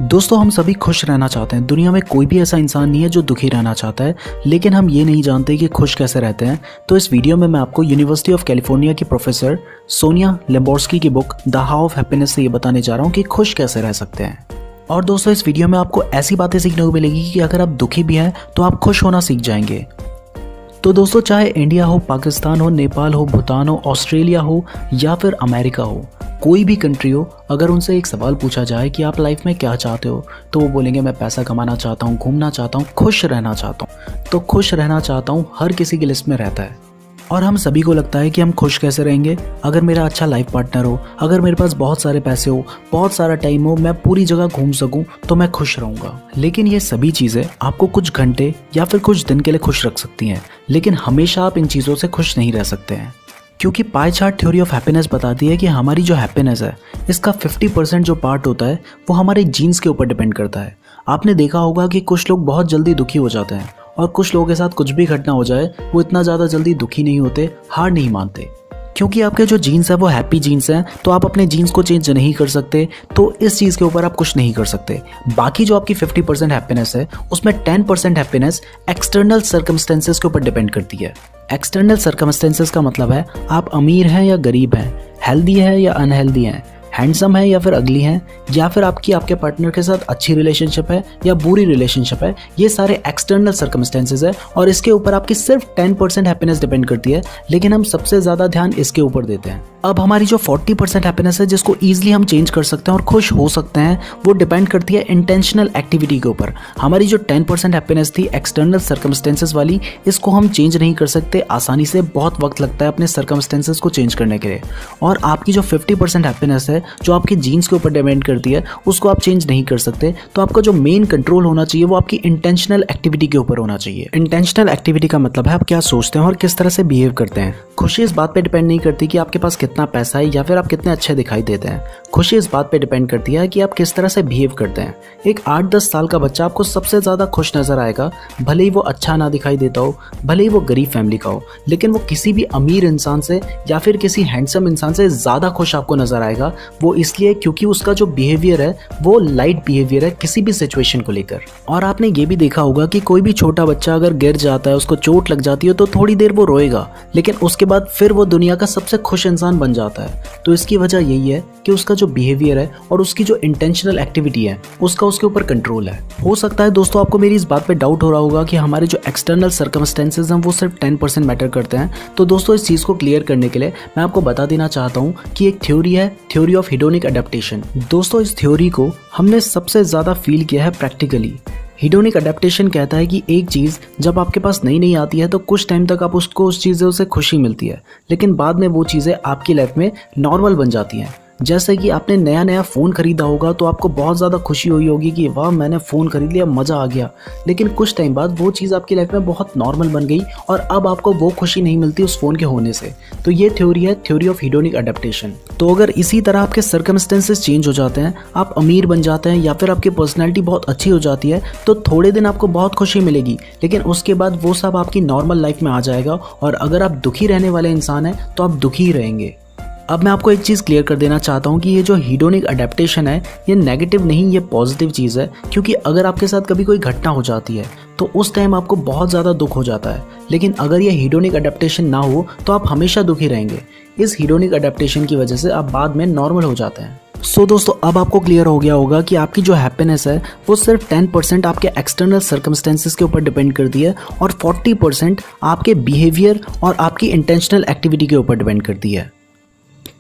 दोस्तों हम सभी खुश रहना चाहते हैं। दुनिया में कोई भी ऐसा इंसान नहीं है जो दुखी रहना चाहता है, लेकिन हम ये नहीं जानते कि खुश कैसे रहते हैं। तो इस वीडियो में मैं आपको यूनिवर्सिटी ऑफ कैलिफोर्निया की प्रोफेसर सोनिया लिम्बोर्स्की की book the how of happiness से ये बताने जा रहा हूँ कि खुश कैसे रह सकते हैं। और दोस्तों इस वीडियो में आपको ऐसी बातें सीखने को मिलेगी कि अगर आप दुखी भी हैं तो आप खुश होना सीख जाएंगे। तो दोस्तों चाहे इंडिया हो, पाकिस्तान हो, नेपाल हो, भूटान हो, ऑस्ट्रेलिया हो या फिर अमेरिका हो, कोई भी कंट्री हो, अगर उनसे एक सवाल पूछा जाए कि आप लाइफ में क्या चाहते हो, तो वो बोलेंगे मैं पैसा कमाना चाहता हूँ, घूमना चाहता हूँ, खुश रहना चाहता हूँ। तो खुश रहना चाहता हूँ हर किसी की लिस्ट में रहता है। और हम सभी को लगता है कि हम खुश कैसे रहेंगे अगर मेरा अच्छा लाइफ पार्टनर हो, अगर मेरे पास बहुत सारे पैसे हो, बहुत सारा टाइम हो, मैं पूरी जगह घूम सकूं तो मैं खुश रहूंगा। लेकिन ये सभी चीज़ें आपको कुछ घंटे या फिर कुछ दिन के लिए खुश रख सकती हैं, लेकिन हमेशा आप इन चीज़ों से खुश नहीं रह सकते हैं। क्योंकि pie chart theory of happiness बताती है कि हमारी जो हैप्पीनेस है इसका 50% जो पार्ट होता है वो हमारे जीन्स के ऊपर डिपेंड करता है। आपने देखा होगा कि कुछ लोग बहुत जल्दी दुखी हो जाते हैं और कुछ लोगों के साथ कुछ भी घटना हो जाए वो इतना ज़्यादा जल्दी दुखी नहीं होते, हार नहीं मानते। क्योंकि आपके जो जीन्स है वो हैप्पी जीन्स हैं, तो आप अपने जीन्स को चेंज नहीं कर सकते, तो इस चीज़ के ऊपर आप कुछ नहीं कर सकते। बाकी जो आपकी 50% हैप्पीनेस है उसमें 10% हैप्पीनेस एक्सटर्नल सर्कमस्टेंसेस के ऊपर डिपेंड करती है। एक्सटर्नल सर्कमस्टेंसेस का मतलब है आप अमीर हैं या गरीब हैं, हेल्दी है या अनहेल्दी हैं, हैंडसम है या फिर अगली हैं, या फिर आपके पार्टनर के साथ अच्छी रिलेशनशिप है या बुरी रिलेशनशिप है। ये सारे एक्सटर्नल सर्कमस्टेंसेस है और इसके ऊपर आपकी सिर्फ 10% हैप्पीनेस डिपेंड करती है, लेकिन हम सबसे ज़्यादा ध्यान इसके ऊपर देते हैं। अब हमारी जो 40% हैप्पीनेस है जिसको ईजिली हम चेंज कर सकते हैं और खुश हो सकते हैं, वो डिपेंड करती है इंटेंशनल एक्टिविटी के ऊपर। हमारी जो 10% हैप्पीनेस थी एक्सटर्नल सर्कमस्टेंसेस वाली, इसको हम चेंज नहीं कर सकते आसानी से, बहुत वक्त लगता है अपने सर्कमस्टेंसेस को चेंज करने के लिए। और आपकी जो 50% हैप्पीनेस है जो आपके जीन्स के ऊपर डिपेंड करती है, उसको आप चेंज नहीं कर सकते। तो आपका जो मेन कंट्रोल होना चाहिए वो आपकी इंटेंशनल एक्टिविटी के ऊपर होना चाहिए। इंटेंशनल एक्टिविटी का मतलब है आप क्या सोचते हैं और किस तरह से बिहेव करते हैं। खुशी इस बात पे डिपेंड नहीं करती कि आपके पास कितना पैसा है या फिर आप कितने अच्छे दिखाई देते हैं। खुशी इस बात पे डिपेंड करती है कि आप किस तरह से बिहेव करते हैं। एक 8-10 साल का बच्चा आपको सबसे ज़्यादा खुश नज़र आएगा, भले ही वो अच्छा ना दिखाई देता हो, भले ही वो गरीब फैमिली का हो, लेकिन वो किसी भी अमीर इंसान से या फिर किसी हैंडसम इंसान से ज़्यादा खुश आपको नज़र आएगा। वो इसलिए क्योंकि उसका जो बिहेवियर है वो लाइट बिहेवियर है किसी भी सिचुएशन को लेकर। और आपने ये भी देखा होगा कि कोई भी छोटा बच्चा अगर गिर जाता है, उसको चोट लग जाती है, तो थोड़ी देर वो रोएगा, लेकिन उसके बाद फिर वो दुनिया का सबसे खुश इंसान बन जाता है। तो इसकी वजह यही है कि उसका जो बिहेवियर है और उसकी जो इंटेंशनल एक्टिविटी है उसका उसके ऊपर कंट्रोल है। हो सकता है दोस्तों आपको मेरी इस बात पे डाउट हो रहा होगा कि हमारे जो एक्सटर्नल सर्कमस्टेंसेस हैं वो सिर्फ 10% मैटर करते हैं। तो दोस्तों इस चीज़ को क्लियर करने के लिए मैं आपको बता देना चाहता हूँ कि एक थ्योरी है, थ्योरी ऑफ हिडोनिक अडेप्टेशन। दोस्तों इस थ्योरी को हमने सबसे ज़्यादा फील किया है प्रैक्टिकली। हिडोनिक अडेप्टेशन कहता है कि एक चीज़ जब आपके पास नई नई आती है तो कुछ टाइम तक आप उसको उस चीज़ों से खुशी मिलती है, लेकिन बाद में वो चीज़ें आपकी लाइफ में नॉर्मल बन जाती हैं। जैसे कि आपने नया नया फ़ोन ख़रीदा होगा तो आपको बहुत ज़्यादा खुशी हुई होगी कि वाह मैंने फ़ोन ख़रीद लिया, मज़ा आ गया, लेकिन कुछ टाइम बाद वो चीज़ आपकी लाइफ में बहुत नॉर्मल बन गई और अब आपको वो खुशी नहीं मिलती उस फ़ोन के होने से। तो ये थ्योरी है, थ्योरी ऑफ हिडोनिक अडेप्टेशन। तो अगर इसी तरह आपके सर्कमस्टेंसेस चेंज हो जाते हैं, आप अमीर बन जाते हैं या फिर आपकी पर्सनैलिटी बहुत अच्छी हो जाती है, तो थोड़े दिन आपको बहुत खुशी मिलेगी, लेकिन उसके बाद वो सब आपकी नॉर्मल लाइफ में आ जाएगा। और अगर आप दुखी रहने वाले इंसान हैं तो आप दुखी ही रहेंगे। अब मैं आपको एक चीज़ क्लियर कर देना चाहता हूँ कि ये जो हिडोनिक अडेप्टेशन है ये नेगेटिव नहीं, ये पॉजिटिव चीज़ है। क्योंकि अगर आपके साथ कभी कोई घटना हो जाती है तो उस टाइम आपको बहुत ज़्यादा दुख हो जाता है, लेकिन अगर ये हिडोनिक अडेप्टेशन ना हो तो आप हमेशा दुखी रहेंगे। इस हिडोनिक अडेप्टेशन की वजह से आप बाद में नॉर्मल हो जाते हैं। सो दोस्तों अब आपको क्लियर हो गया होगा कि आपकी जो हैप्पीनेस है वो सिर्फ 10% आपके एक्सटर्नल सर्कमस्टेंसेस के ऊपर डिपेंड करती है और 40% आपके बिहेवियर और आपकी इंटेंशनल एक्टिविटी के ऊपर डिपेंड करती है।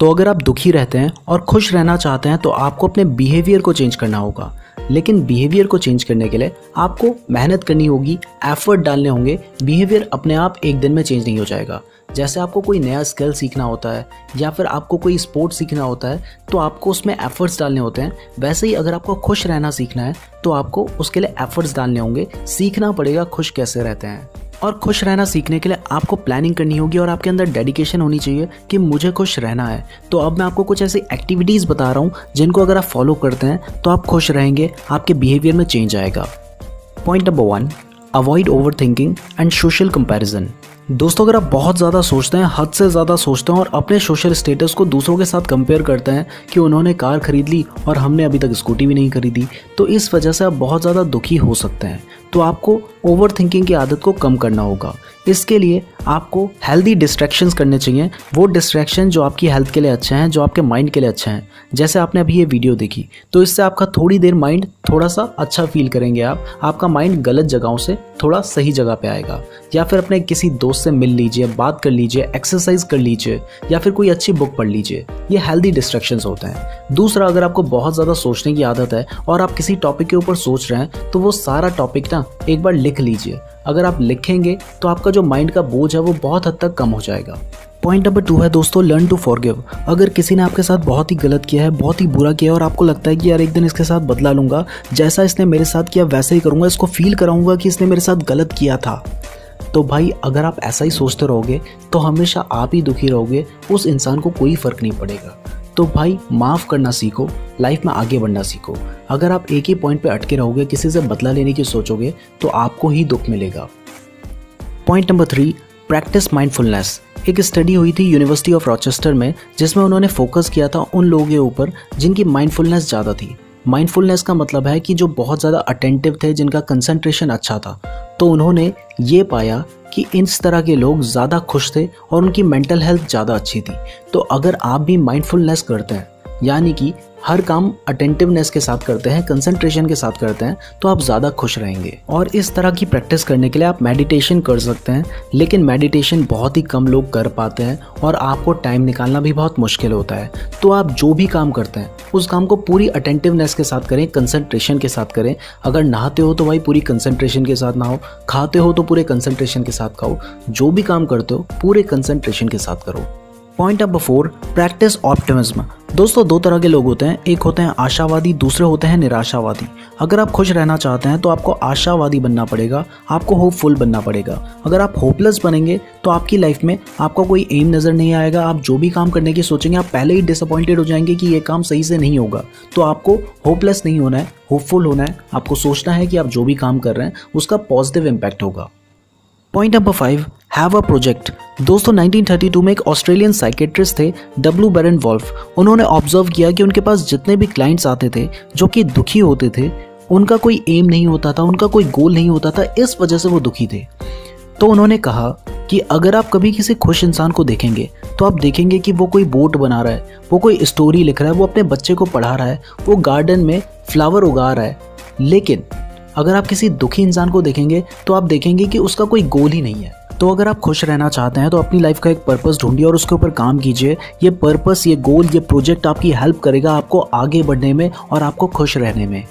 तो अगर आप दुखी रहते हैं और खुश रहना चाहते हैं तो आपको अपने बिहेवियर को चेंज करना होगा, लेकिन बिहेवियर को चेंज करने के लिए आपको मेहनत करनी होगी, एफर्ट डालने होंगे। बिहेवियर अपने आप एक दिन में चेंज नहीं हो जाएगा। जैसे आपको कोई नया स्किल सीखना होता है या फिर आपको कोई स्पोर्ट सीखना होता है तो आपको उसमें एफर्ट्स डालने होते हैं, वैसे ही अगर आपको खुश रहना सीखना है तो आपको उसके लिए एफर्ट्स डालने होंगे, सीखना पड़ेगा खुश कैसे रहते हैं। और खुश रहना सीखने के लिए आपको प्लानिंग करनी होगी और आपके अंदर डेडिकेशन होनी चाहिए कि मुझे खुश रहना है। तो अब मैं आपको कुछ ऐसी एक्टिविटीज़ बता रहा हूँ जिनको अगर आप फॉलो करते हैं तो आप खुश रहेंगे, आपके बिहेवियर में चेंज आएगा। Point number 1, avoid over thinking and social comparison. दोस्तों अगर आप बहुत ज़्यादा सोचते हैं, हद से ज़्यादा सोचते हैं और अपने सोशल स्टेटस को दूसरों के साथ कंपेयर करते हैं कि उन्होंने कार खरीद ली और हमने अभी तक स्कूटी भी नहीं खरीदी, तो इस वजह से आप बहुत ज़्यादा दुखी हो सकते हैं। तो आपको ओवर थिंकिंग की आदत को कम करना होगा। इसके लिए आपको हेल्दी डिस्ट्रैक्शंस करने चाहिए, वो डिस्ट्रैक्शन जो आपकी हेल्थ के लिए अच्छे हैं, जो आपके माइंड के लिए अच्छे हैं। जैसे आपने अभी ये वीडियो देखी, तो इससे आपका थोड़ी देर माइंड थोड़ा सा अच्छा फील करेंगे आपका माइंड गलत जगहों से थोड़ा सही जगह पे आएगा। या फिर अपने किसी दोस्त से मिल लीजिए, बात कर लीजिए, एक्सरसाइज कर लीजिए, या फिर कोई अच्छी बुक पढ़ लीजिए। ये हेल्दी डिस्ट्रैक्शंस होते हैं। दूसरा, अगर आपको बहुत ज़्यादा सोचने की आदत है और आप किसी टॉपिक के ऊपर सोच रहे हैं, तो वो सारा टॉपिक ना एक बार लिख लीजिए। अगर आप लिखेंगे तो आपका जो माइंड का बोझ है वो बहुत हद तक कम हो जाएगा। पॉइंट नंबर 2 है दोस्तों, लर्न टू फॉरगिव। अगर किसी ने आपके साथ बहुत ही गलत किया है, बहुत ही बुरा किया है और आपको लगता है कि यार एक दिन इसके साथ बदला लूंगा, जैसा इसने मेरे साथ किया वैसे ही करूंगा, इसको फील कराऊंगा कि इसने मेरे साथ गलत किया था, तो भाई अगर आप ऐसा ही सोचते रहोगे तो हमेशा आप ही दुखी रहोगे, उस इंसान को कोई फर्क नहीं पड़ेगा। तो भाई माफ़ करना सीखो, लाइफ में आगे बढ़ना सीखो। अगर आप एक ही पॉइंट पे अटके रहोगे, किसी से बदला लेने की सोचोगे, तो आपको ही दुख मिलेगा। Point number 3, practice mindfulness. एक स्टडी हुई थी यूनिवर्सिटी ऑफ रॉचेस्टर में, जिसमें उन्होंने फोकस किया था उन लोगों के ऊपर जिनकी माइंडफुलनेस ज़्यादा थी। माइंडफुलनेस का मतलब है कि जो बहुत ज़्यादा अटेंटिव थे, जिनका कंसंट्रेशन अच्छा था। तो उन्होंने ये पाया कि इस तरह के लोग ज़्यादा खुश थे और उनकी मेंटल हेल्थ ज़्यादा अच्छी थी। तो अगर आप भी माइंडफुलनेस करते हैं, यानी कि हर काम अटेंटिवनेस के साथ करते हैं, कंसंट्रेशन के साथ करते हैं, तो आप ज़्यादा खुश रहेंगे। और इस तरह की प्रैक्टिस करने के लिए आप मेडिटेशन कर सकते हैं, लेकिन मेडिटेशन बहुत ही कम लोग कर पाते हैं और आपको टाइम निकालना भी बहुत मुश्किल होता है। तो आप जो भी काम करते हैं उस काम को पूरी अटेंटिवनेस के साथ करें, कंसंट्रेशन के साथ करें। अगर नहाते हो तो भाई पूरी कंसंट्रेशन के साथ नहाओ, खाते हो तो पूरे कंसंट्रेशन के साथ खाओ, जो भी काम करते हो पूरे कंसंट्रेशन के साथ करो। Point number 4, practice optimism. दोस्तों 2 तरह के लोग होते हैं, एक होते हैं आशावादी, दूसरे होते हैं निराशावादी। अगर आप खुश रहना चाहते हैं तो आपको आशावादी बनना पड़ेगा, आपको होपफुल बनना पड़ेगा। अगर आप होपलेस बनेंगे तो आपकी लाइफ में आपका कोई एम नज़र नहीं आएगा। आप जो भी काम करने की सोचेंगे आप पहले ही डिसअपॉइंटेड हो जाएंगे कि ये काम सही से नहीं होगा। तो आपको होपलेस नहीं होना है, होपफुल होना है। आपको सोचना है कि आप जो भी काम कर रहे हैं उसका पॉजिटिव इम्पैक्ट होगा। Point number 5, have a project. दोस्तों 1932 में एक ऑस्ट्रेलियन साइकेट्रिस्ट थे डब्ल्यू बैरन वॉल्फ। उन्होंने ऑब्जर्व किया कि उनके पास जितने भी क्लाइंट्स आते थे जो कि दुखी होते थे, उनका कोई एम नहीं होता था, उनका कोई गोल नहीं होता था, इस वजह से वो दुखी थे। तो उन्होंने कहा कि अगर आप कभी किसी खुश इंसान को देखेंगे तो आप देखेंगे कि वो कोई बोट बना रहा है, वो कोई स्टोरी लिख रहा है, वो अपने बच्चे को पढ़ा रहा है, वो गार्डन में फ्लावर उगा रहा है। लेकिन अगर आप किसी दुखी इंसान को देखेंगे तो आप देखेंगे कि उसका कोई गोल ही नहीं है। तो अगर आप खुश रहना चाहते हैं तो अपनी लाइफ का एक पर्पस ढूंढिए और उसके ऊपर काम कीजिए। ये पर्पस, ये गोल, ये प्रोजेक्ट आपकी हेल्प करेगा आपको आगे बढ़ने में और आपको खुश रहने में।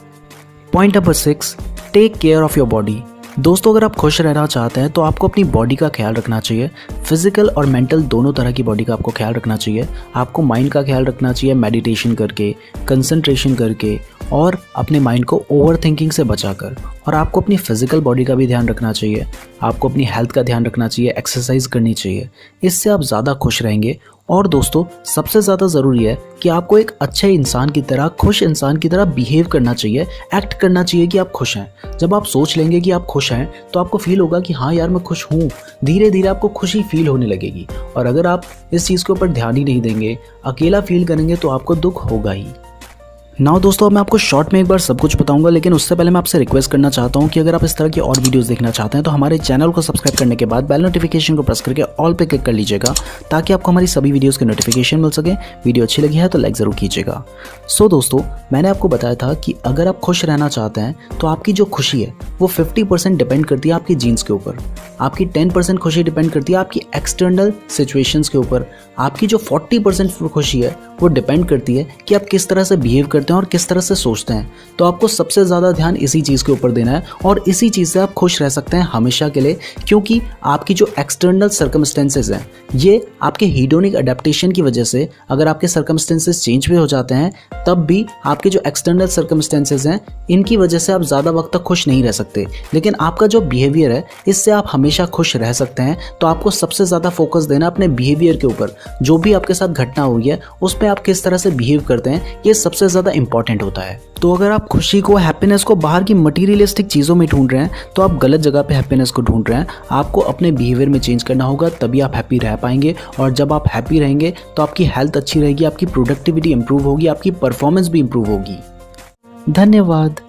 Point number 6, take care of your body. दोस्तों अगर आप खुश रहना चाहते हैं तो आपको अपनी बॉडी का ख्याल रखना चाहिए। फिजिकल और मेंटल दोनों तरह की बॉडी का आपको ख्याल रखना चाहिए। आपको माइंड का ख्याल रखना चाहिए मेडिटेशन करके, कंसंट्रेशन करके और अपने माइंड को ओवर थिंकिंग से बचाकर। और आपको अपनी फिजिकल बॉडी का भी ध्यान रखना चाहिए, आपको अपनी हेल्थ का ध्यान रखना चाहिए, एक्सरसाइज करनी चाहिए। इससे आप ज़्यादा खुश रहेंगे। और दोस्तों सबसे ज़्यादा ज़रूरी है कि आपको एक अच्छे इंसान की तरह, खुश इंसान की तरह बिहेव करना चाहिए, एक्ट करना चाहिए कि आप खुश हैं। जब आप सोच लेंगे कि आप खुश हैं तो आपको फील होगा कि हाँ यार मैं खुश हूँ, धीरे धीरे आपको खुशी फील होने लगेगी। और अगर आप इस चीज़ के ऊपर ध्यान ही नहीं देंगे, अकेला फील करेंगे, तो आपको दुख होगा ही। नाउ दोस्तों मैं आपको शॉर्ट में एक बार सब कुछ बताऊंगा, लेकिन उससे पहले मैं आपसे रिक्वेस्ट करना चाहता हूं कि अगर आप इस तरह की और वीडियोस देखना चाहते हैं तो हमारे चैनल को सब्सक्राइब करने के बाद बेल नोटिफिकेशन को प्रेस करके ऑल पे क्लिक कर लीजिएगा, ताकि आपको हमारी सभी वीडियोस के नोटिफिकेशन मिल सके। वीडियो अच्छी लगी है तो लाइक ज़रूर कीजिएगा। सो दोस्तों मैंने आपको बताया था कि अगर आप खुश रहना चाहते हैं तो आपकी जो खुशी है वो 50% डिपेंड करती है आपकी जीन्स के ऊपर, आपकी 10% खुशी डिपेंड करती है आपकी एक्सटर्नल सिचुएशंस के ऊपर, आपकी जो 40% खुशी है वो डिपेंड करती है कि आप किस तरह से बिहेव करते हैं और किस तरह से सोचते हैं। तो आपको सबसे ज़्यादा ध्यान इसी चीज़ के ऊपर देना है और इसी चीज़ से आप खुश रह सकते हैं हमेशा के लिए, क्योंकि आपकी जो एक्सटर्नल सर्कमस्टेंसेस हैं ये आपके हीडोनिक अडेप्टेशन की वजह से, अगर आपके सर्कमस्टेंसेस चेंज भी हो जाते हैं तब भी आपके जो एक्सटर्नल सर्कमस्टेंसेस हैं इनकी वजह से आप ज़्यादा वक्त तक खुश नहीं रह सकते। लेकिन आपका जो बिहेवियर है इससे आप हमेशा खुश रह सकते हैं। तो आपको सबसे ज़्यादा फोकस देना अपने बिहेवियर के ऊपर। जो भी आपके साथ घटना हुई है उस पर आप किस तरह से बिहेव करते हैं ये सबसे ज़्यादा ज़्यादा इंपॉर्टेंट होता है। तो अगर आप खुशी को, हैप्पीनेस को बाहर की मटीरियलिस्टिक चीज़ों में ढूंढ रहे हैं तो आप गलत जगह पे हैप्पीनेस को ढूंढ रहे हैं। आपको अपने बिहेवियर में चेंज करना होगा, तभी आप हैप्पी रह पाएंगे। और जब आप हैप्पी रहेंगे तो आपकी हेल्थ अच्छी रहेगी, आपकी प्रोडक्टिविटी इंप्रूव होगी, आपकी परफॉर्मेंस भी इंप्रूव होगी। धन्यवाद।